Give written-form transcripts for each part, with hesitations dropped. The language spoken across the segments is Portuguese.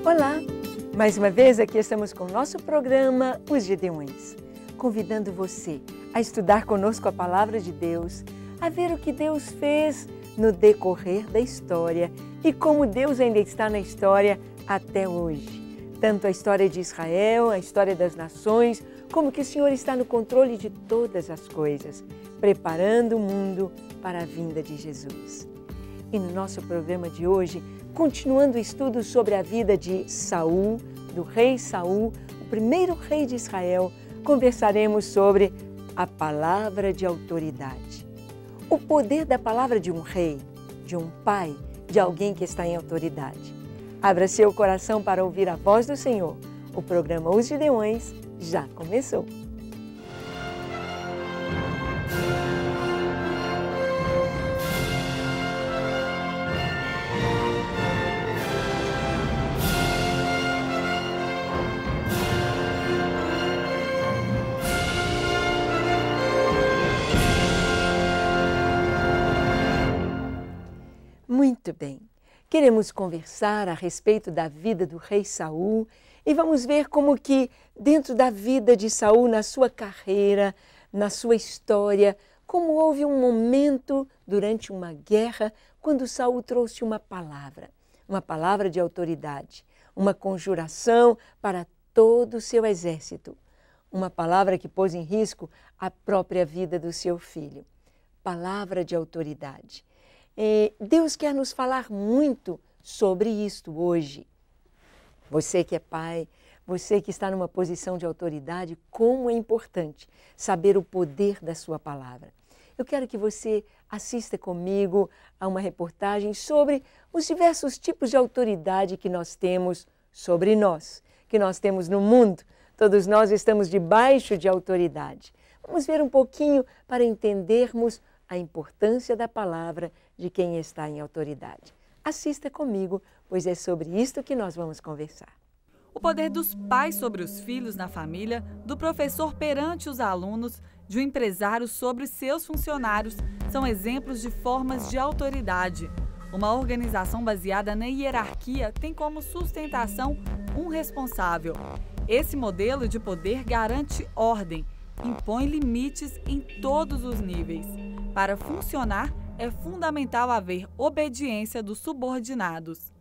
Olá! Mais uma vez aqui estamos com o nosso programa Os Gideões, convidando você a estudar conosco a Palavra de Deus, a ver o que Deus fez no decorrer da história e como Deus ainda está na história até hoje. Tanto a história de Israel, a história das nações, como que o Senhor está no controle de todas as coisas, preparando o mundo para a vinda de Jesus. E no nosso programa de hoje, continuando o estudo sobre a vida de Saul, do rei Saul, o primeiro rei de Israel, conversaremos sobre a palavra de autoridade. O poder da palavra de um rei, de um pai, de alguém que está em autoridade. Abra seu coração para ouvir a voz do Senhor. O programa Os Gideões já começou. Muito bem, queremos conversar a respeito da vida do rei Saul e vamos ver como que dentro da vida de Saul, na sua carreira, na sua história, como houve um momento durante uma guerra quando Saul trouxe uma palavra de autoridade, uma conjuração para todo o seu exército, uma palavra que pôs em risco a própria vida do seu filho, palavra de autoridade. Deus quer nos falar muito sobre isto hoje. Você que é pai, você que está numa posição de autoridade, como é importante saber o poder da sua palavra. Eu quero que você assista comigo a uma reportagem sobre os diversos tipos de autoridade que nós temos sobre nós, que nós temos no mundo. Todos nós estamos debaixo de autoridade. Vamos ver um pouquinho para entendermos a importância da palavra de quem está em autoridade. Assista comigo, pois é sobre isto que nós vamos conversar. O poder dos pais sobre os filhos na família, do professor perante os alunos, de um empresário sobre seus funcionários, são exemplos de formas de autoridade. Uma organização baseada na hierarquia tem como sustentação um responsável. Esse modelo de poder garante ordem, impõe limites em todos os níveis. Para funcionar, é fundamental haver obediência dos subordinados.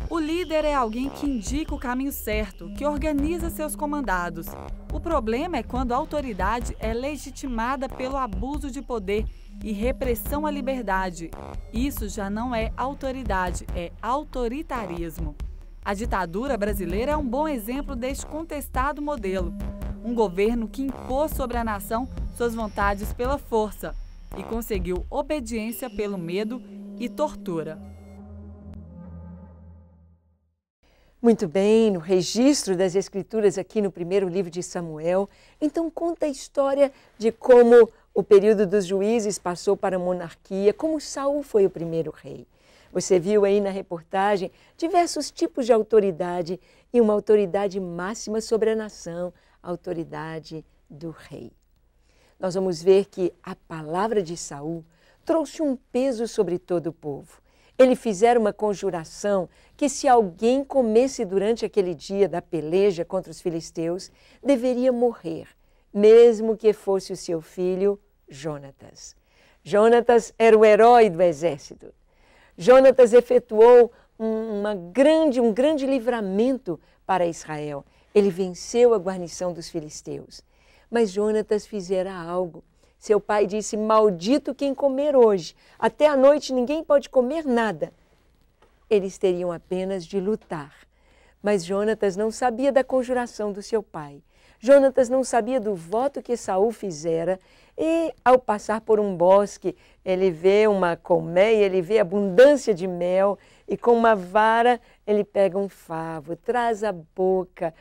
O líder é alguém que indica o caminho certo, que organiza seus comandados. O problema é quando a autoridade é legitimada pelo abuso de poder e repressão à liberdade. Isso já não é autoridade, é autoritarismo. A ditadura brasileira é um bom exemplo deste contestado modelo. Um governo que impôs sobre a nação suas vontades pela força e conseguiu obediência pelo medo e tortura. Muito bem, no registro das Escrituras aqui no primeiro livro de Samuel, então conta a história de como o período dos juízes passou para a monarquia, como Saul foi o primeiro rei. Você viu aí na reportagem diversos tipos de autoridade e uma autoridade máxima sobre a nação, a autoridade do rei. Nós vamos ver que a palavra de Saul trouxe um peso sobre todo o povo. Ele fizera uma conjuração que se alguém comesse durante aquele dia da peleja contra os filisteus, deveria morrer, mesmo que fosse o seu filho Jonatas. Jonatas era o herói do exército. Jonatas efetuou um grande livramento para Israel. Ele venceu a guarnição dos filisteus. Mas Jonatas fizera algo. Seu pai disse, maldito quem comer hoje. Até à noite ninguém pode comer nada. Eles teriam apenas de lutar. Mas Jonatas não sabia da conjuração do seu pai. Jonatas não sabia do voto que Saul fizera e, ao passar por um bosque, ele vê uma colmeia, ele vê abundância de mel e com uma vara ele pega um favo, traz à boca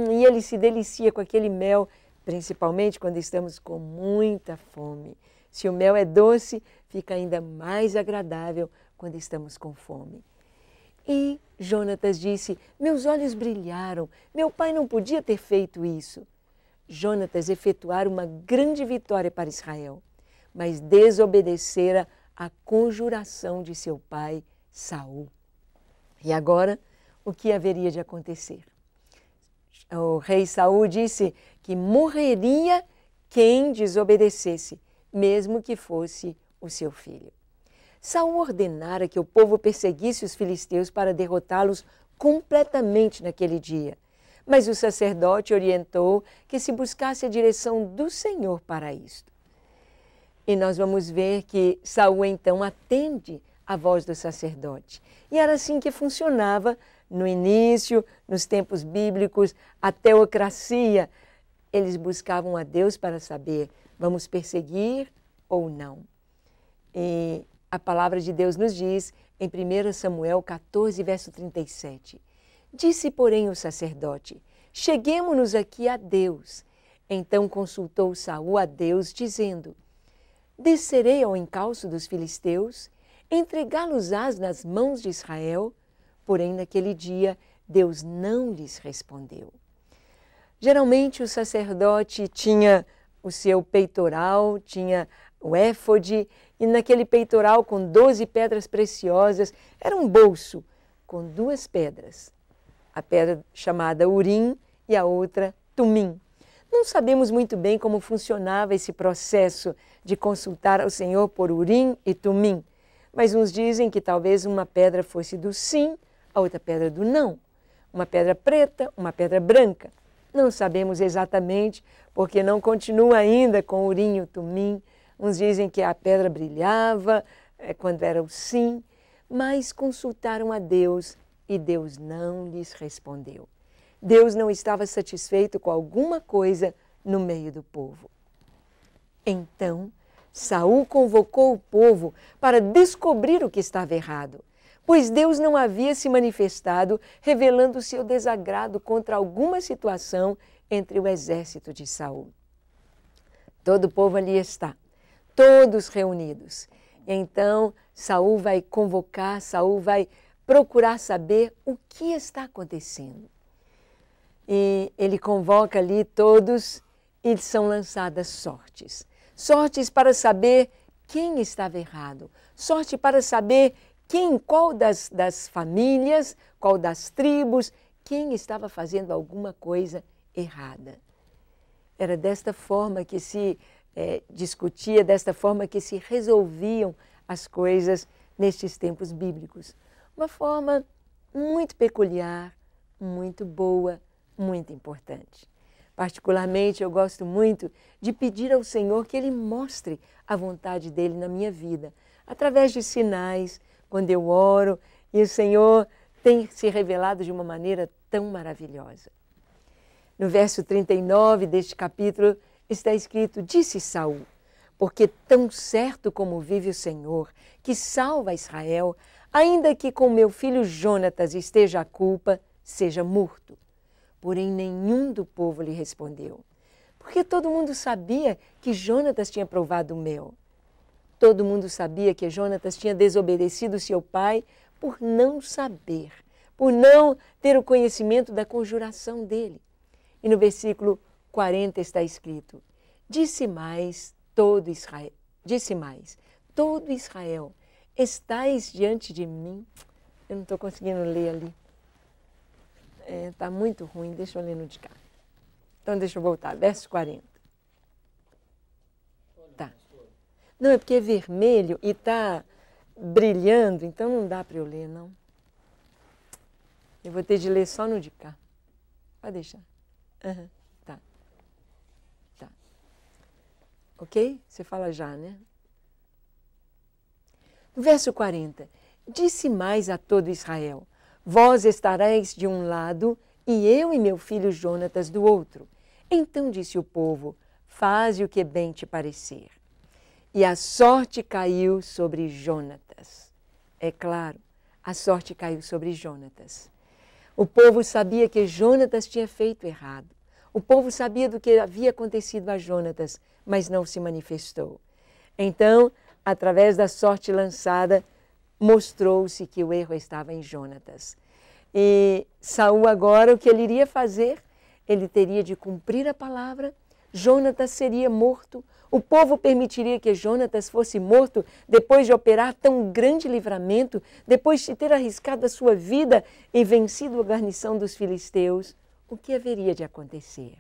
e ele se delicia com aquele mel, principalmente quando estamos com muita fome. Se o mel é doce, fica ainda mais agradável quando estamos com fome. E Jonatas disse, meus olhos brilharam, meu pai não podia ter feito isso. Jonatas efetuara uma grande vitória para Israel, mas desobedecera a conjuração de seu pai Saul. E agora, o que haveria de acontecer? O rei Saul disse que morreria quem desobedecesse, mesmo que fosse o seu filho. Saul ordenara que o povo perseguisse os filisteus para derrotá-los completamente naquele dia. Mas o sacerdote orientou que se buscasse a direção do Senhor para isto. E nós vamos ver que Saul então atende à voz do sacerdote. E era assim que funcionava no início, nos tempos bíblicos, a teocracia. Eles buscavam a Deus para saber, vamos perseguir ou não? E a palavra de Deus nos diz, em 1 Samuel 14, verso 37, disse, porém, o sacerdote, cheguemo-nos aqui a Deus. Então consultou Saul a Deus, dizendo, descerei ao encalço dos filisteus, entregá-los-ás nas mãos de Israel? Porém, naquele dia, Deus não lhes respondeu. Geralmente, o sacerdote tinha o seu peitoral, tinha o éfode, e naquele peitoral, com 12 pedras preciosas, era um bolso com 2 pedras. A pedra chamada Urim e a outra Tumim. Não sabemos muito bem como funcionava esse processo de consultar ao Senhor por Urim e Tumim, mas uns dizem que talvez uma pedra fosse do sim, a outra pedra do não. Uma pedra preta, uma pedra branca. Não sabemos exatamente, porque não continua ainda com Urim e Tumim. Uns dizem que a pedra brilhava quando era o sim, mas consultaram a Deus e Deus não lhes respondeu. Deus não estava satisfeito com alguma coisa no meio do povo. Então, Saul convocou o povo para descobrir o que estava errado, pois Deus não havia se manifestado revelando seu desagrado contra alguma situação entre o exército de Saul. Todo o povo ali está, todos reunidos. Então, Saul vai convocar, Saul vai procurar saber o que está acontecendo. E ele convoca ali todos e são lançadas sortes. Sortes para saber quem estava errado. Sorte para saber qual das famílias, qual das tribos, quem estava fazendo alguma coisa errada. Era desta forma que se discutia, desta forma que se resolviam as coisas nestes tempos bíblicos. Uma forma muito peculiar, muito boa, muito importante. Particularmente, eu gosto muito de pedir ao Senhor que Ele mostre a vontade dEle na minha vida, através de sinais, quando eu oro, e o Senhor tem se revelado de uma maneira tão maravilhosa. No verso 39 deste capítulo está escrito, disse Saul, porque tão certo como vive o Senhor, que salva Israel, ainda que com meu filho Jonatas esteja a culpa, seja morto. Porém, nenhum do povo lhe respondeu, porque todo mundo sabia que Jonatas tinha provado o mel. Todo mundo sabia que Jonatas tinha desobedecido seu pai por não saber, por não ter o conhecimento da conjuração dele. E no versículo 40 está escrito, disse mais, todo Israel, estais diante de mim? Eu não estou conseguindo ler ali. Está muito ruim, deixa eu ler no de cá. Então, deixa eu voltar, verso 40. Tá. Não, é porque é vermelho e está brilhando, então não dá para eu ler, não. Eu vou ter de ler só no de cá. Pode deixar. Tá. Tá. Ok? Você fala já, né? No verso 40. Disse mais a todo Israel, vós estareis de um lado, e eu e meu filho Jonatas do outro. Então disse o povo, faze o que bem te parecer. E a sorte caiu sobre Jonatas. É claro, a sorte caiu sobre Jonatas. O povo sabia que Jonatas tinha feito errado. O povo sabia do que havia acontecido a Jonatas, mas não se manifestou. Então, através da sorte lançada, mostrou-se que o erro estava em Jonatas. E Saul agora, o que ele iria fazer? Ele teria de cumprir a palavra, Jonatas seria morto. O povo permitiria que Jonatas fosse morto depois de operar tão grande livramento, depois de ter arriscado a sua vida e vencido a guarnição dos filisteus? O que haveria de acontecer?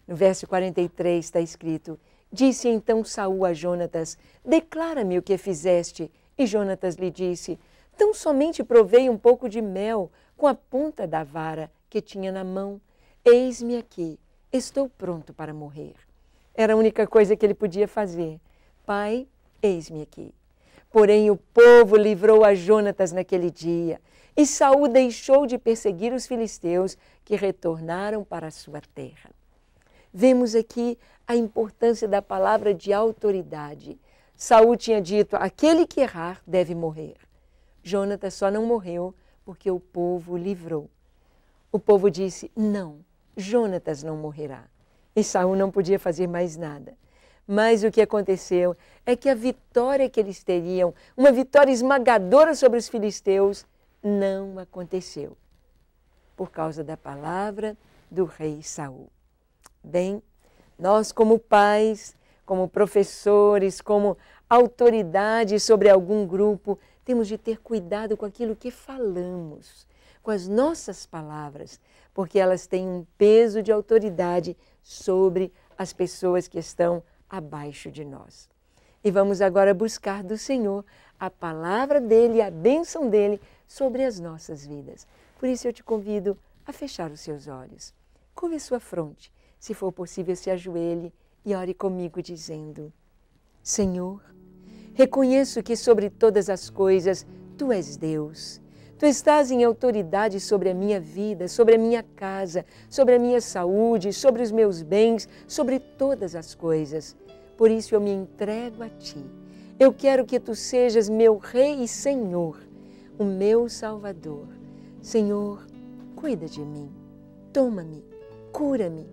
No verso 43 está escrito: disse então Saul a Jonatas: declara-me o que fizeste. E Jonatas lhe disse: tão somente provei um pouco de mel com a ponta da vara que tinha na mão. Eis-me aqui, estou pronto para morrer. Era a única coisa que ele podia fazer. Pai, eis-me aqui. Porém o povo livrou a Jonatas naquele dia, e Saul deixou de perseguir os filisteus, que retornaram para a sua terra. Vemos aqui a importância da palavra de autoridade. Saul tinha dito: aquele que errar deve morrer. Jonatas só não morreu porque o povo o livrou. O povo disse: não, Jonatas não morrerá. E Saul não podia fazer mais nada. Mas o que aconteceu é que a vitória que eles teriam, uma vitória esmagadora sobre os filisteus, não aconteceu, por causa da palavra do rei Saul. Bem, nós como pais, como professores, como autoridade sobre algum grupo, temos de ter cuidado com aquilo que falamos, com as nossas palavras, porque elas têm um peso de autoridade sobre as pessoas que estão abaixo de nós. E vamos agora buscar do Senhor a palavra dEle, a bênção dEle sobre as nossas vidas. Por isso eu te convido a fechar os seus olhos. Curve a sua fronte, se for possível se ajoelhe e ore comigo dizendo: Senhor, reconheço que sobre todas as coisas Tu és Deus. Tu estás em autoridade sobre a minha vida, sobre a minha casa, sobre a minha saúde, sobre os meus bens, sobre todas as coisas. Por isso eu me entrego a Ti. Eu quero que Tu sejas meu Rei e Senhor, o meu Salvador. Senhor, cuida de mim, toma-me, cura-me.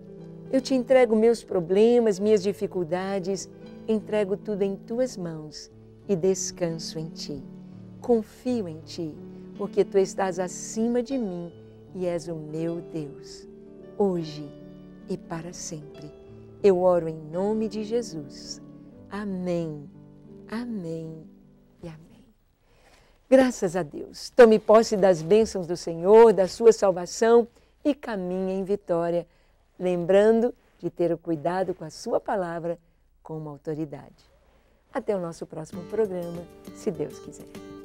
Eu Te entrego meus problemas, minhas dificuldades, entrego tudo em Tuas mãos e descanso em Ti. Confio em Ti, porque Tu estás acima de mim e és o meu Deus, hoje e para sempre. Eu oro em nome de Jesus. Amém, amém e amém. Graças a Deus. Tome posse das bênçãos do Senhor, da sua salvação e caminhe em vitória, lembrando de ter o cuidado com a sua palavra como autoridade. Até o nosso próximo programa, se Deus quiser.